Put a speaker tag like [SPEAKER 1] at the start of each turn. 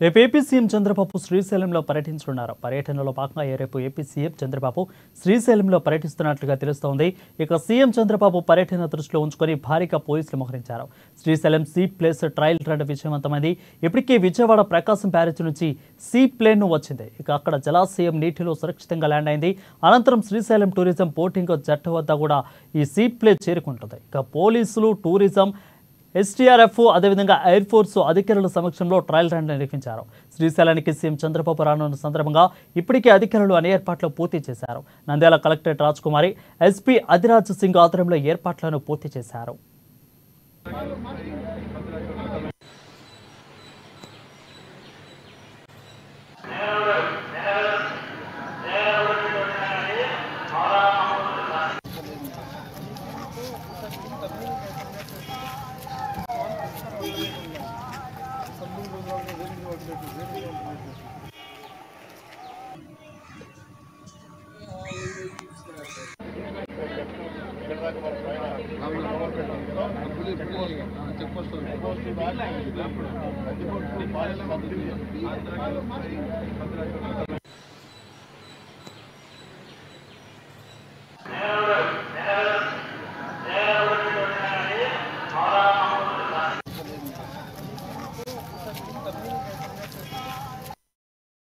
[SPEAKER 1] రేపు AP CM Chandrababu శ్రీశైలంలో పర్యటించనున్నారు. పర్యటనలో భాగంగా రేపు ఏపీ సీఎం చంద్రబాబు శ్రీశైలంలో పర్యటిస్తున్నట్లుగా తెలుస్తోంది. ఇక సీఎం చంద్రబాబు పర్యటన దృష్టిలో ఉంచుకొని భారీగా పోలీసులు మోహరించారు. Srisailam seaplane trial run విజయవంతమైంది. ఇప్పటికే విజయవాడ ప్రకాశం బ్యారేజ్ నుంచి సీ ప్లేన్ వచ్చింది. ఇక అక్కడ జలాశయం నీటిలో సురక్షితంగా ల్యాండ్ అయింది. అనంతరం శ్రీశైలం టూరిజం బోటింగ్ జట్టు వద్ద కూడా ఈ సీ ప్లేన్ చేరుకుంటుంది. ఇక పోలీసులు, టూరిజం, ఎస్టీఆర్ఎఫ్, అదేవిధంగా ఎయిర్ ఫోర్స్ అధికారుల సమక్షంలో ట్రయల్ రన్ నిర్వహించారు. శ్రీశైలానికి సీఎం చంద్రబాబు రానున్న సందర్భంగా ఇప్పటికే అధికారులు అన్ని ఏర్పాట్లు పూర్తి చేశారు. నంద్యాల కలెక్టరేట్ రాజ్కుమారి, ఎస్పీ అధిరాజ్ సింగ్ ఆధ్వర్యంలో ఏర్పాట్లను పూర్తి చేశారు.
[SPEAKER 2] చెక్